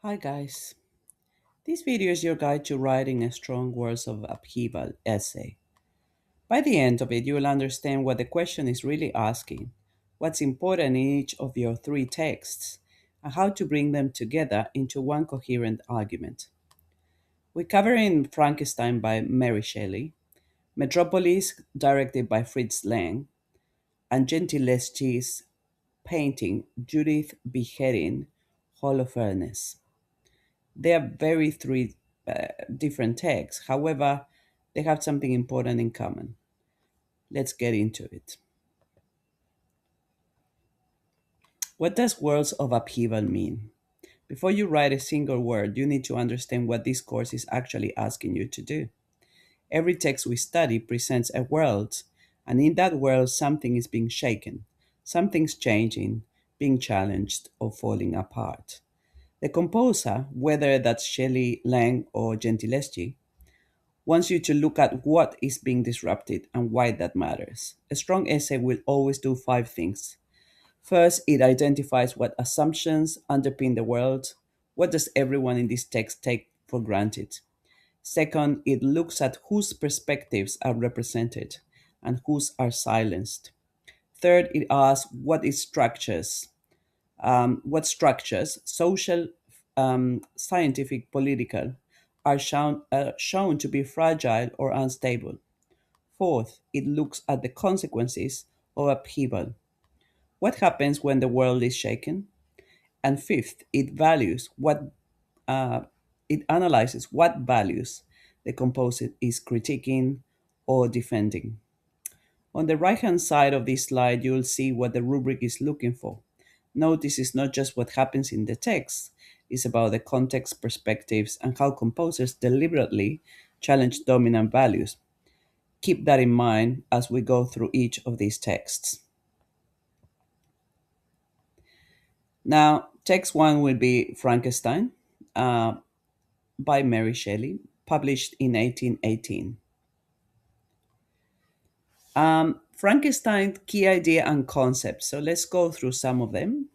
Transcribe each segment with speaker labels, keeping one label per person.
Speaker 1: Hi guys. This video is your guide to writing a strong Worlds of Upheaval essay. By the end of it, you will understand what the question is really asking, what's important in each of your three texts, and how to bring them together into one coherent argument. We're covering Frankenstein by Mary Shelley, Metropolis directed by Fritz Lang, and Gentileschi's painting Judith Beheading Holofernes. They are very three different texts. However, they have something important in common. Let's get into it. What does worlds of upheaval mean? Before you write a single word, you need to understand what this course is actually asking you to do. Every text we study presents a world, and in that world, something is being shaken, something's changing, being challenged, or falling apart. The composer, whether that's Shelley, Lang, or Gentileschi, wants you to look at what is being disrupted and why that matters. A strong essay will always do five things. First, it identifies what assumptions underpin the world. What does everyone in this text take for granted? Second, it looks at whose perspectives are represented and whose are silenced. Third, it asks what structures, social, scientific, political, are shown to be fragile or unstable. Fourth, it looks at the consequences of upheaval. What happens when the world is shaken? And fifth, uh, it analyzes what values the composer is critiquing or defending. On the right hand side of this slide, you'll see what the rubric is looking for. Note this is not just what happens in the text, it's about the context, perspectives, and how composers deliberately challenge dominant values. Keep that in mind as we go through each of these texts. Now, text one will be Frankenstein uh, by Mary Shelley, published in 1818. Frankenstein key idea and concept. So let's go through some of them.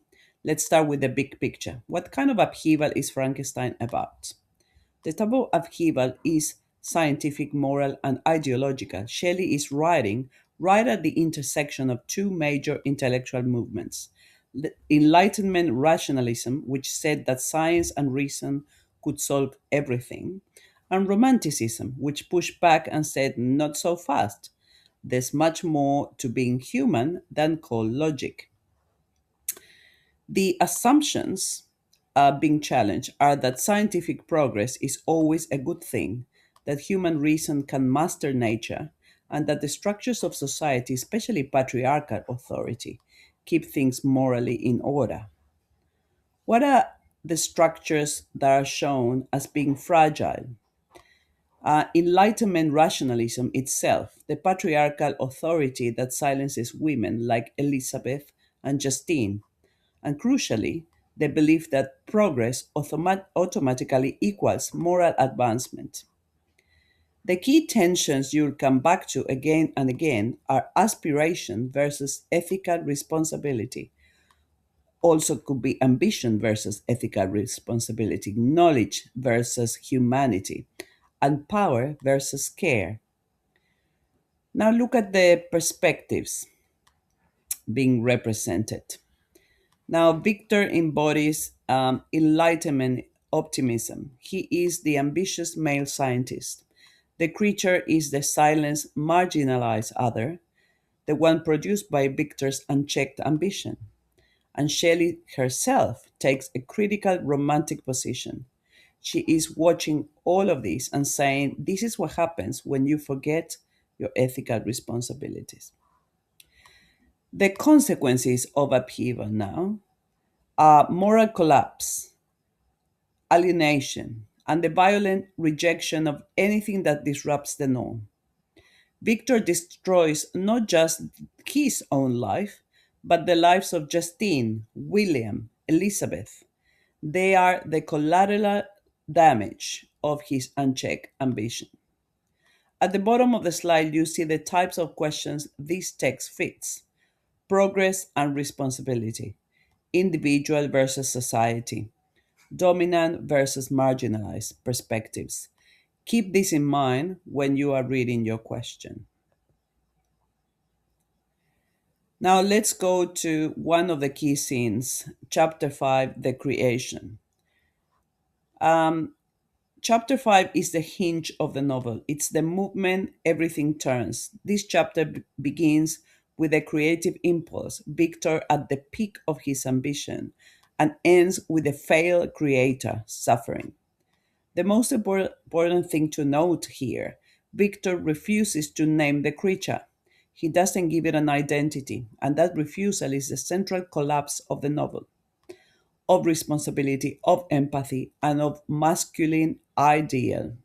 Speaker 1: Let's start with the big picture. What kind of upheaval is Frankenstein about? The type of upheaval is scientific, moral, and ideological. Shelley is writing right at the intersection of two major intellectual movements: the Enlightenment rationalism, which said that science and reason could solve everything, and Romanticism, which pushed back and said, not so fast. There's much more to being human than cold logic. The assumptions being challenged are that scientific progress is always a good thing, that human reason can master nature, and that the structures of society, especially patriarchal authority, keep things morally in order. What are the structures that are shown as being fragile? Enlightenment rationalism itself, the patriarchal authority that silences women like Elizabeth and Justine, and crucially, the belief that progress automatically equals moral advancement. The key tensions you'll come back to again and again are aspiration versus ethical responsibility. Also, could be ambition versus ethical responsibility, knowledge versus humanity, and power versus care. Now, look at the perspectives being represented. Now, Victor embodies enlightenment optimism. He is the ambitious male scientist. The creature is the silenced, marginalized other, the one produced by Victor's unchecked ambition. And Shelley herself takes a critical romantic position. She is watching all of this and saying, this is what happens when you forget your ethical responsibilities. The consequences of upheaval now are moral collapse, alienation, and the violent rejection of anything that disrupts the norm. Victor destroys not just his own life, but the lives of Justine, William, Elizabeth. They are the collateral damage of his unchecked ambition. At the bottom of the slide, you see the types of questions this text fits: progress and responsibility, individual versus society, dominant versus marginalized perspectives. Keep this in mind when you are reading your question. Now let's go to one of the key scenes, chapter 5, the creation. Um, Chapter 5 is the hinge of the novel. It's the movement everything turns. This chapter begins with a creative impulse, Victor at the peak of his ambition, and ends with a failed creator suffering. The most important thing to note here, Victor refuses to name the creature. He doesn't give it an identity, and that refusal is the central collapse of the novel, of responsibility, of empathy, and of masculine ideal.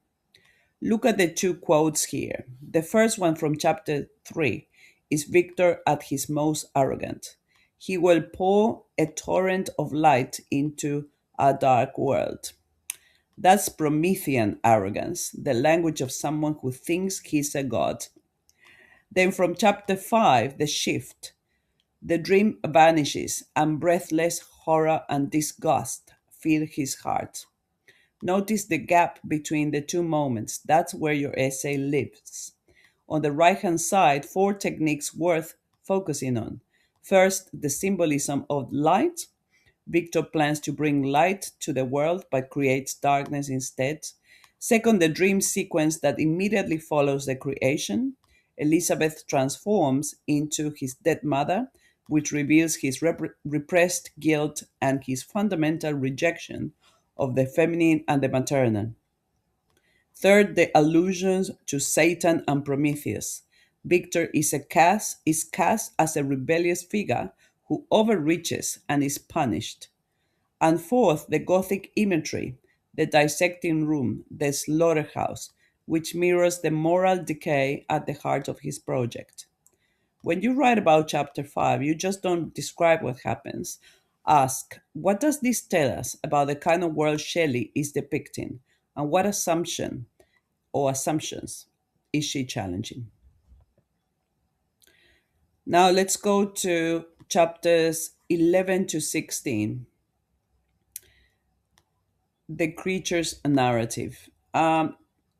Speaker 1: Look at the two quotes here. The first one from chapter 3 is Victor at his most arrogant. He will pour a torrent of light into a dark world. That's Promethean arrogance, the language of someone who thinks he's a god. Then from chapter 5, the shift. The dream vanishes, and breathless horror and disgust fill his heart. Notice the gap between the two moments. That's where your essay lives. On the right hand side, four techniques worth focusing on. First, the symbolism of light. Victor plans to bring light to the world but creates darkness instead. Second, the dream sequence that immediately follows the creation. Elizabeth transforms into his dead mother, which reveals his repressed guilt and his fundamental rejection of the feminine and the maternal. Third, the allusions to Satan and Prometheus. Victor is cast as a rebellious figure who overreaches and is punished. And fourth, the Gothic imagery, the dissecting room, the slaughterhouse, which mirrors the moral decay at the heart of his project. When you write about chapter 5, you just don't describe what happens. Ask, what does this tell us about the kind of world Shelley is depicting? And what assumption or assumptions is she challenging? Now let's go to chapters 11 to 16, the creature's narrative.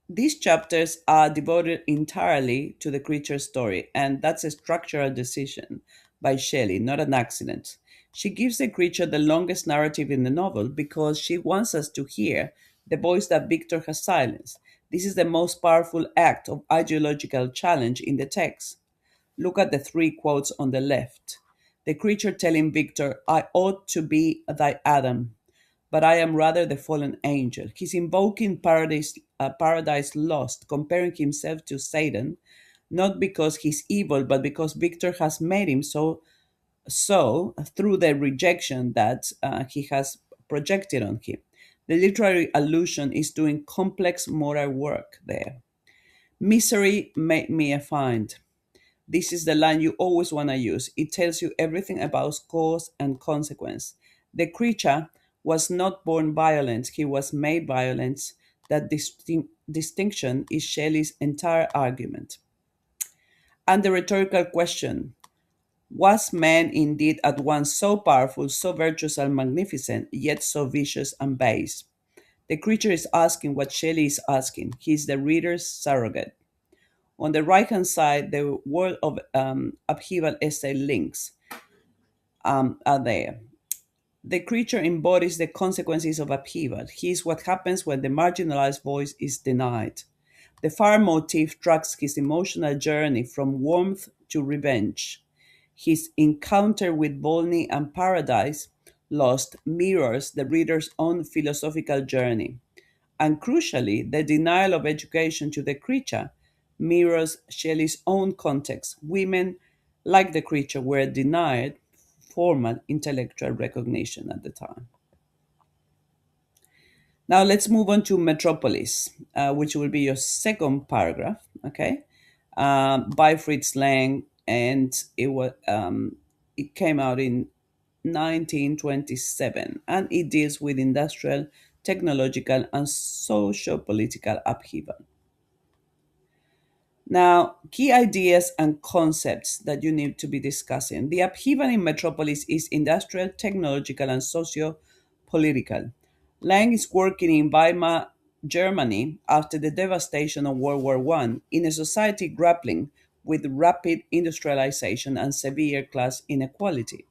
Speaker 1: These chapters are devoted entirely to the creature story, and that's a structural decision by Shelley, not an accident. She gives the creature the longest narrative in the novel because she wants us to hear the voice that Victor has silenced. This is the most powerful act of ideological challenge in the text. Look at the three quotes on the left. The creature telling Victor, I ought to be thy Adam, but I am rather the fallen angel. He's invoking paradise lost, comparing himself to Satan, not because he's evil, but because Victor has made him so through the rejection that he has projected on him. The literary allusion is doing complex moral work there. Misery made me a find. This is the line you always want to use. It tells you everything about cause and consequence. The creature was not born violent, he was made violent. That distinction is Shelley's entire argument. And the rhetorical question, was man indeed at once so powerful, so virtuous and magnificent, yet so vicious and base? The creature is asking what Shelley is asking. He is the reader's surrogate. On the right hand side, the World of Upheaval essay links are there. The creature embodies the consequences of upheaval. He is what happens when the marginalized voice is denied. The fire motif tracks his emotional journey from warmth to revenge. His encounter with Volney and paradise lost mirrors the reader's own philosophical journey. And crucially, the denial of education to the creature mirrors Shelley's own context. Women, like the creature, were denied formal intellectual recognition at the time. Now let's move on to Metropolis, which will be your second paragraph. Okay, by Fritz Lang, and it came out in 1927, and it deals with industrial, technological, and socio-political upheaval. Now, key ideas and concepts that you need to be discussing. The upheaval in Metropolis is industrial, technological, and socio political. Lang is working in Weimar, Germany after the devastation of World War I in a society grappling with rapid industrialization and severe class inequality.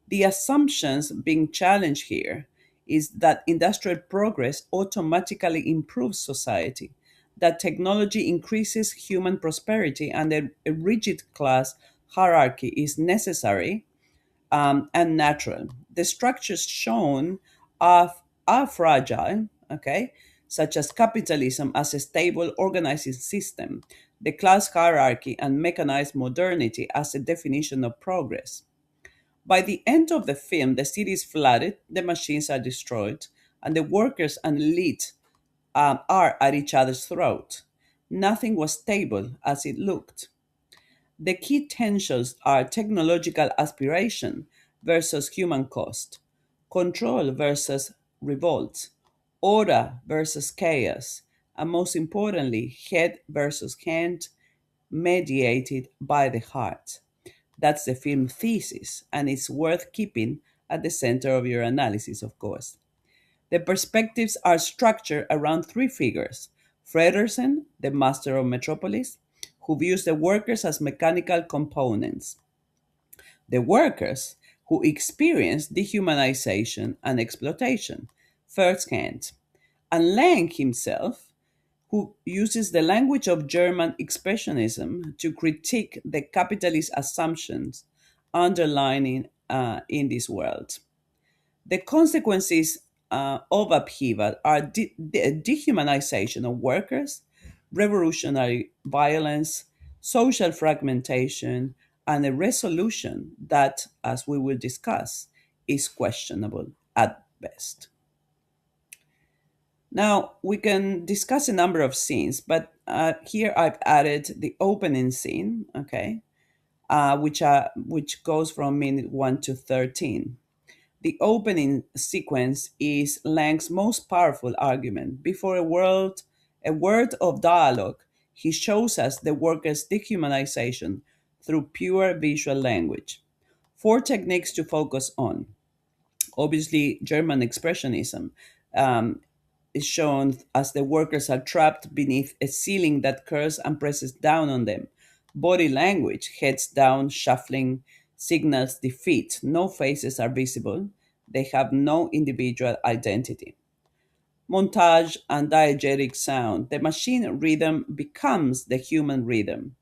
Speaker 1: The assumptions being challenged here is that industrial progress automatically improves society, that technology increases human prosperity, and that a rigid class hierarchy is necessary and natural. The structures shown are fragile, okay, such as capitalism as a stable organizing system, the class hierarchy, and mechanized modernity as a definition of progress. By the end of the film, the city is flooded, the machines are destroyed, and the workers and elite are at each other's throat. Nothing was stable as it looked. The key tensions are technological aspiration versus human cost, control versus revolt, order versus chaos, and most importantly, head versus hand, mediated by the heart. That's the film thesis, and it's worth keeping at the center of your analysis, of course. The perspectives are structured around three figures: Fredersen, the master of Metropolis, who views the workers as mechanical components, the workers who experience dehumanization and exploitation firsthand, and Lang himself, who uses the language of German expressionism to critique the capitalist assumptions underlining in this world. The consequences of upheaval are dehumanization of workers, revolutionary violence, social fragmentation, and a resolution that, as we will discuss, is questionable at best. Now, we can discuss a number of scenes, but here I've added the opening scene, okay, which goes from minute 1 to 13. The opening sequence is Lang's most powerful argument. Before a word of dialogue, he shows us the worker's dehumanization through pure visual language. Four techniques to focus on. Obviously, German expressionism um, is shown as the workers are trapped beneath a ceiling that curves and presses down on them. Body language, heads down, shuffling, signals defeat. No faces are visible. They have no individual identity. Montage and diegetic sound. The machine rhythm becomes the human rhythm.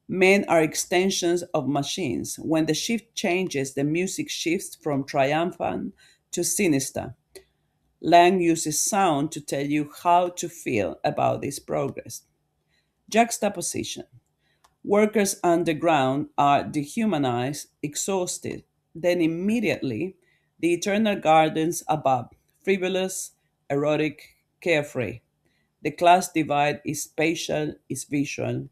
Speaker 1: Men are extensions of machines. When the shift changes, the music shifts from triumphant to sinister. Lang uses sound to tell you how to feel about this progress. Juxtaposition. Workers underground are dehumanized, exhausted, then immediately the eternal gardens above, frivolous, erotic, carefree. The class divide is spatial, is visual,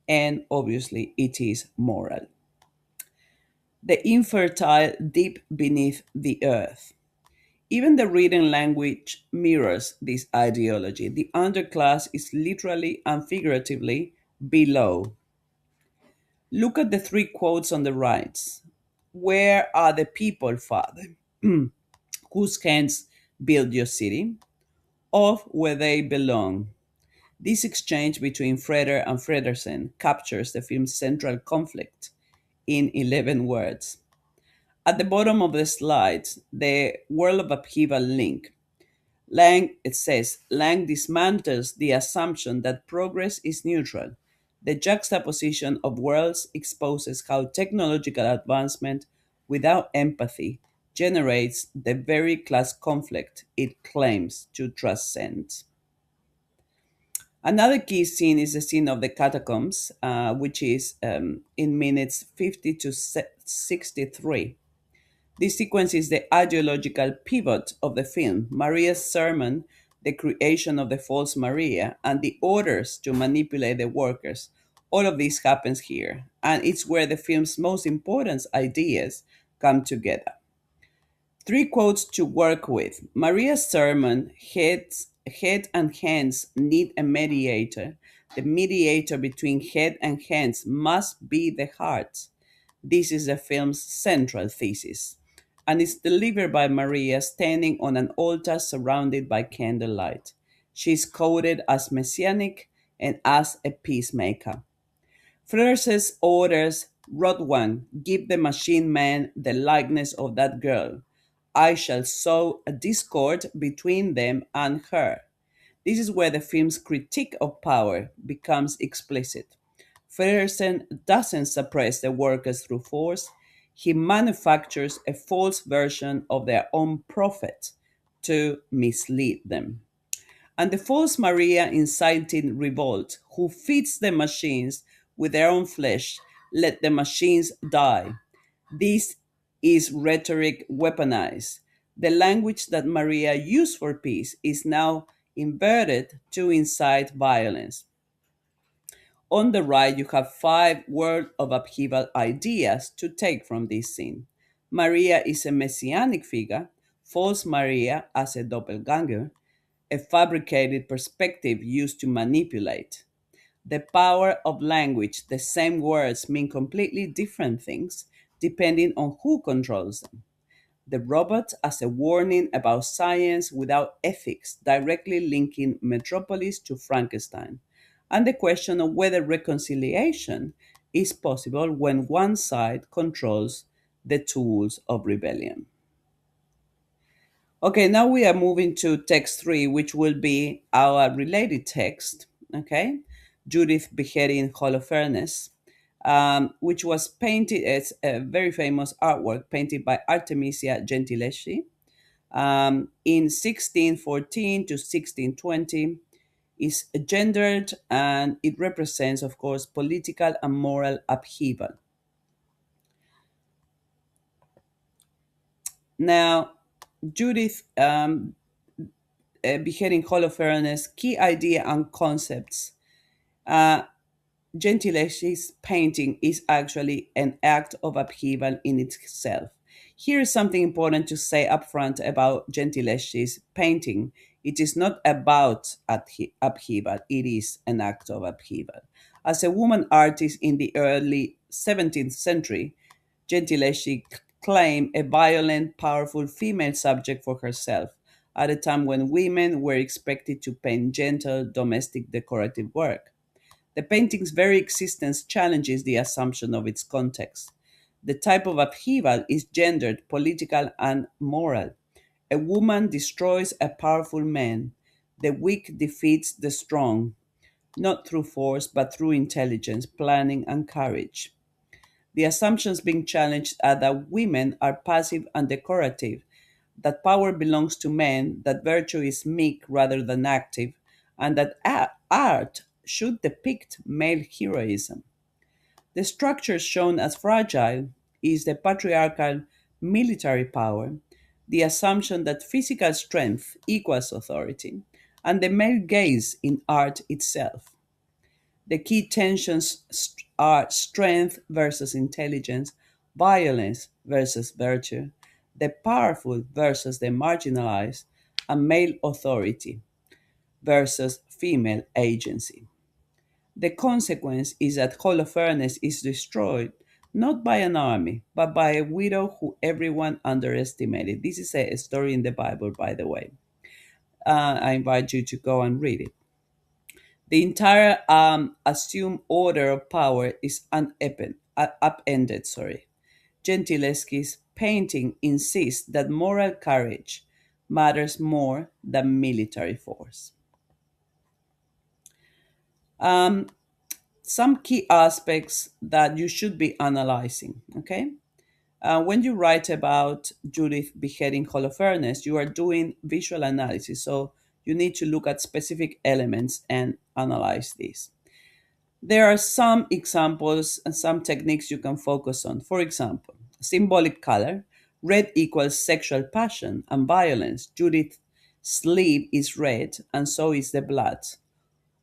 Speaker 1: and obviously it is moral. The infertile deep beneath the earth. Even the written language mirrors this ideology. The underclass is literally and figuratively below. Look at the three quotes on the right. Where are the people, Father? Whose hands build your city? Of where they belong. This exchange between Freder and Fredersen captures the film's central conflict in 11 words. At the bottom of the slide, the World of Upheaval link. It says, Lang dismantles the assumption that progress is neutral. The juxtaposition of worlds exposes how technological advancement without empathy generates the very class conflict it claims to transcend. Another key scene is the scene of the catacombs, which is in minutes 50 to 63. This sequence is the ideological pivot of the film. Maria's sermon, the creation of the false Maria, and the orders to manipulate the workers. All of this happens here, and it's where the film's most important ideas come together. Three quotes to work with. Maria's sermon, head and hands need a mediator. The mediator between head and hands must be the heart. This is the film's central thesis. and is delivered by Maria standing on an altar surrounded by candlelight. She is coded as messianic and as a peacemaker. Frerses orders Rodwan, give the machine man the likeness of that girl. I shall sow a discord between them and her. This is where the film's critique of power becomes explicit. Fredersen doesn't suppress the workers through force, he manufactures a false version of their own prophet to mislead them. And the false Maria inciting revolt, who feeds the machines with their own flesh, let the machines die. This is rhetoric weaponized. The language that Maria used for peace is now inverted to incite violence. On the right, you have five World of Upheaval ideas to take from this scene. Maria is a messianic figure, false Maria as a doppelganger, a fabricated perspective used to manipulate. The power of language, the same words mean completely different things depending on who controls them. The robot as a warning about science without ethics, directly linking Metropolis to Frankenstein, and the question of whether reconciliation is possible when one side controls the tools of rebellion. Okay, now we are moving to text three, which will be our related text. Okay, Judith beheading Holofernes, which was painted as a very famous artwork painted by Artemisia Gentileschi in 1614 to 1620. Is gendered and it represents, of course, political and moral upheaval. Now, Judith beheading Holofernes, key idea and concepts. Uh, Gentileschi's painting is actually an act of upheaval in itself. Here is something important to say upfront about Gentileschi's painting. It is not about upheaval, it is an act of upheaval. As a woman artist in the early 17th century, Gentileschi claimed a violent, powerful female subject for herself at a time when women were expected to paint gentle, domestic, decorative work. The painting's very existence challenges the assumption of its context. The type of upheaval is gendered, political, and moral. A woman destroys a powerful man. The weak defeats the strong, not through force, but through intelligence, planning, and courage. The assumptions being challenged are that women are passive and decorative, that power belongs to men, that virtue is meek rather than active, and that art should depict male heroism. The structure shown as fragile is the patriarchal military power, the assumption that physical strength equals authority, and the male gaze in art itself. The key tensions are strength versus intelligence, violence versus virtue, the powerful versus the marginalized, and male authority versus female agency. The consequence is that Holofernes is destroyed not by an army, but by a widow who everyone underestimated. This is a story in the Bible, by the way. I invite you to go and read it. The entire assumed order of power is upended. Gentileschi's painting insists that moral courage matters more than military force. Um, some key aspects that you should be analyzing. Okay, when you write about Judith beheading Holofernes, you are doing visual analysis, so you need to look at specific elements and analyze these. There are some examples and some techniques you can focus on. For example, symbolic color. Red equals sexual passion and violence. Judith's sleeve is red, and so is the blood.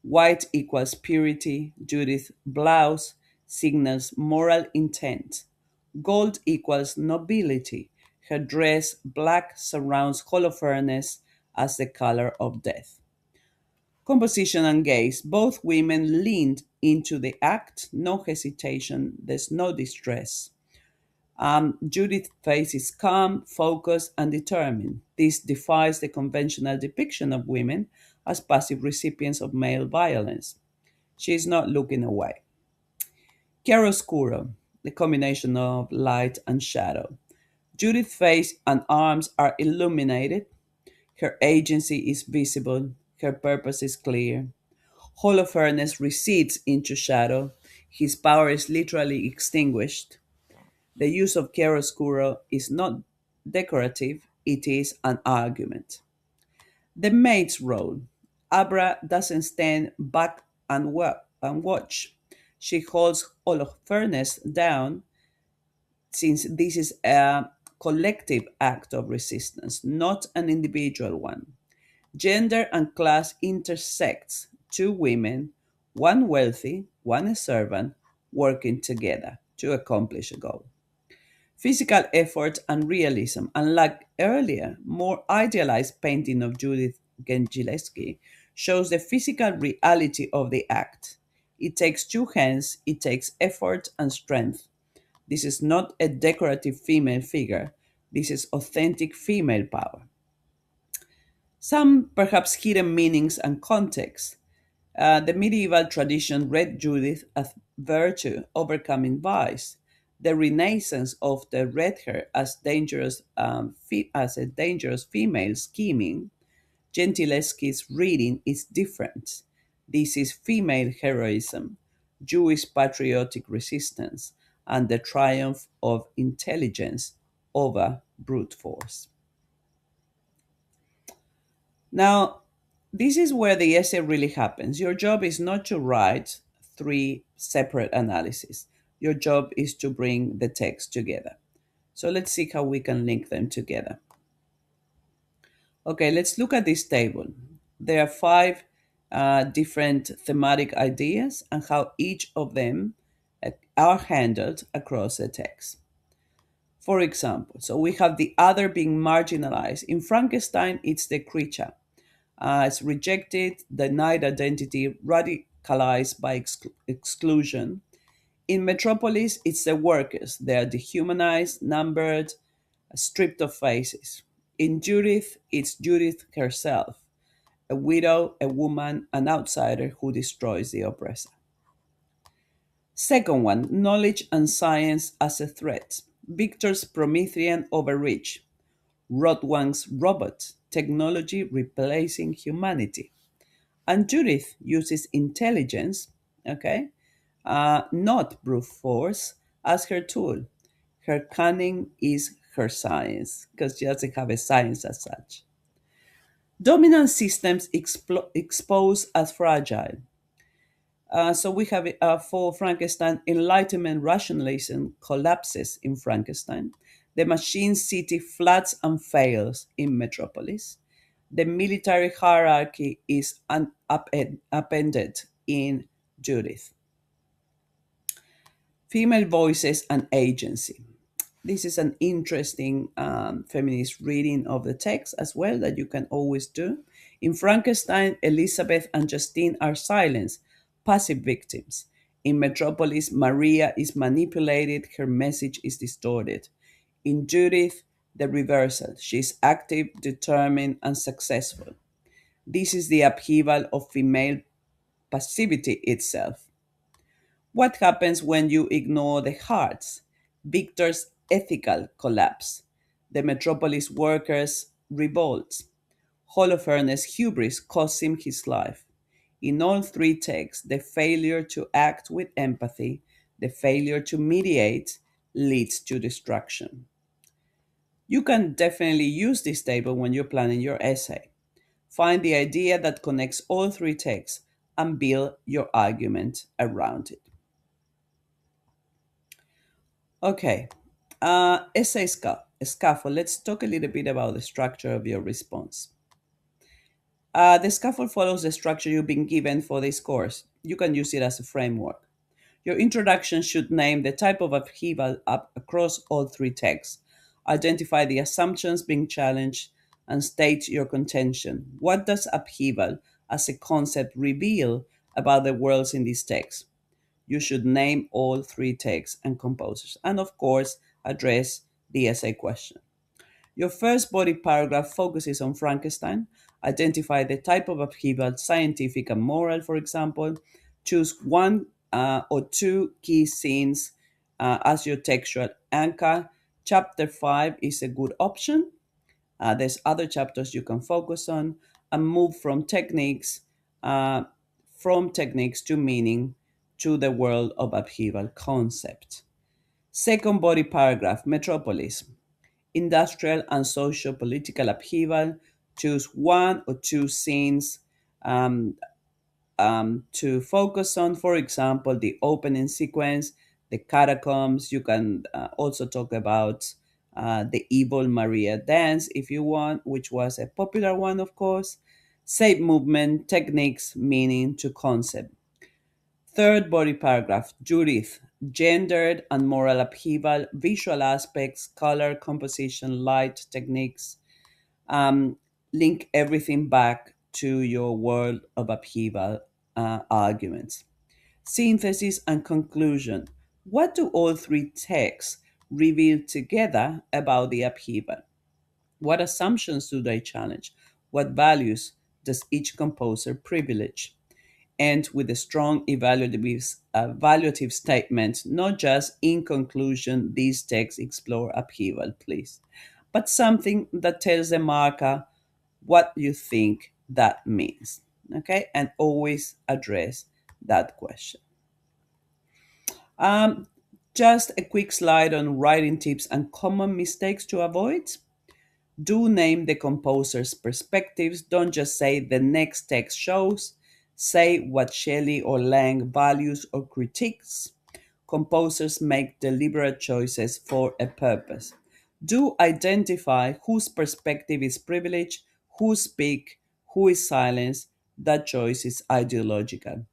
Speaker 1: White equals purity. Judith's blouse signals moral intent. Gold equals nobility. Her dress black surrounds Holofernes as the color of death. Composition and gaze. Both women leaned into the act, no hesitation, there's no distress. Judith's face is calm, focused, and determined. This defies the conventional depiction of women as passive recipients of male violence. She is not looking away. Chiaroscuro, the combination of light and shadow. Judith's face and arms are illuminated. Her agency is visible. Her purpose is clear. Holofernes recedes into shadow. His power is literally extinguished. The use of chiaroscuro is not decorative, it is an argument. The maid's role. Abra doesn't stand back and watch. She holds Holofernes down since this is a collective act of resistance, not an individual one. Gender and class intersects. Two women, one wealthy, one a servant, working together to accomplish a goal. Physical effort and realism, unlike earlier, more idealized painting of Judith Gentileschi, shows the physical reality of the act. It takes two hands, it takes effort and strength. This is not a decorative female figure, this is authentic female power. Some perhaps hidden meanings and context. The medieval tradition read Judith as virtue overcoming vice. The Renaissance of the read her as as a dangerous female scheming. Gentileschi's reading is different. This is female heroism, Jewish patriotic resistance, and the triumph of intelligence over brute force. Now, this is where the essay really happens. Your job is not to write three separate analyses. Your job is to bring the text together. So let's see how we can link them together. Okay, let's look at this table. There are five different thematic ideas and how each of them are handled across the text. For example, so we have the other being marginalized. In Frankenstein, it's the creature. It's rejected, denied identity, radicalized by exclusion. In Metropolis, it's the workers. They are dehumanized, numbered, stripped of faces. In Judith, it's Judith herself, a widow, a woman, an outsider who destroys the oppressor. Second one, knowledge and science as a threat. Victor's Promethean overreach. Rodwang's robot, technology replacing humanity. And Judith uses intelligence, okay, not brute force, as her tool. Her cunning is her science, because she doesn't have a science as such. Dominant systems exposed as fragile. So we have for Frankenstein, Enlightenment rationalism collapses in Frankenstein. The machine city floods and fails in Metropolis. The military hierarchy is upended in Judith. Female voices and agency. This is an interesting feminist reading of the text as well that you can always do. In Frankenstein, Elizabeth and Justine are silenced, passive victims. In Metropolis, Maria is manipulated, her message is distorted. In Judith, the reversal. She is active, determined, and successful. This is the upheaval of female passivity itself. What happens when you ignore the hearts? Victor's ethical collapse. The Metropolis workers' revolt. Holofernes' hubris cost him his life. In all three texts, the failure to act with empathy, the failure to mediate, leads to destruction. You can definitely use this table when you're planning your essay. Find the idea that connects all three texts and build your argument around it. Okay, essay scaffold. Let's talk a little bit about the structure of your response. The scaffold follows the structure you've been given for this course. You can use it as a framework. Your introduction should name the type of upheaval up across all three texts, identify the assumptions being challenged, and state your contention. What does upheaval as a concept reveal about the worlds in this text? You should name all three texts and composers. And of course, address the essay question. Your first body paragraph focuses on Frankenstein. Identify the type of upheaval, scientific and moral, for example. Choose one or two key scenes as your textual anchor. Chapter 5 is a good option. There's other chapters you can focus on and move uh, from techniques to meaning to the world of upheaval concept. Second body paragraph, Metropolis, industrial and social political upheaval. Choose one or two scenes um, to focus on. For example, the opening sequence, the catacombs. You can also talk about the evil Maria dance if you want, which was a popular one, of course. Shape movement, techniques, meaning to concept. Third body paragraph, Judith, gendered and moral upheaval, visual aspects, color, composition, light, techniques. Um, Link everything back to your world of upheaval arguments. Synthesis and conclusion. What do all three texts reveal together about the upheaval? What assumptions do they challenge? What values does each composer privilege? And with a strong evaluative statement, not just in conclusion, these texts explore upheaval, please, but something that tells the marker what you think that means. Okay, and always address that question. Um, just a quick slide on writing tips and common mistakes to avoid. Do name the composer's perspectives. Don't just say the next text shows. Say what Shelley or Lang values or critiques. Composers make deliberate choices for a purpose. Do identify whose perspective is privileged, who speak, who is silenced. That choice is ideological.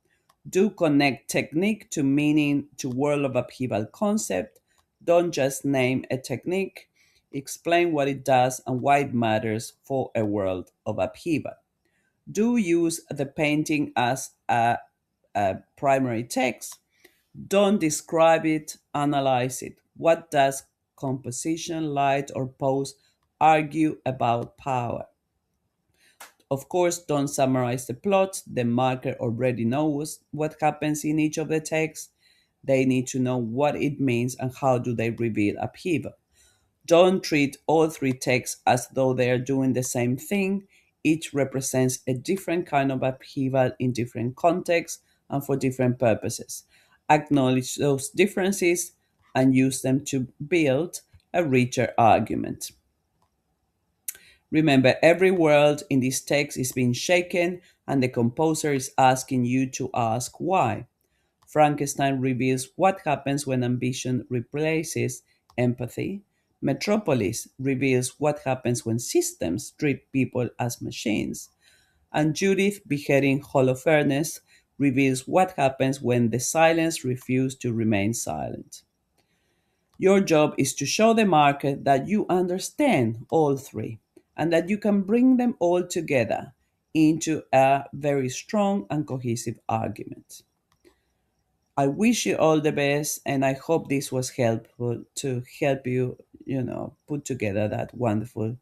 Speaker 1: Do connect technique to meaning to world of upheaval concept. Don't just name a technique. Explain what it does and why it matters for a world of upheaval. Do use the painting as a primary text. Don't describe it, analyze it. What does composition, light, or pose argue about power? Of course, don't summarize the plot. The marker already knows what happens in each of the texts. They need to know what it means and how do they reveal upheaval. Don't treat all three texts as though they are doing the same thing. Each represents a different kind of upheaval in different contexts and for different purposes. Acknowledge those differences and use them to build a richer argument. Remember, every world in this text is being shaken, and the composer is asking you to ask why. Frankenstein reveals what happens when ambition replaces empathy. Metropolis reveals what happens when systems treat people as machines. And Judith beheading Holofernes reveals what happens when the silence refuses to remain silent. Your job is to show the market that you understand all three and that you can bring them all together into a very strong and cohesive argument. I wish you all the best, and I hope this was helpful to help you, put together that wonderful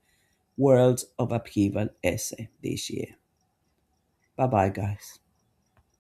Speaker 1: Worlds of Upheaval essay this year. Bye bye, guys.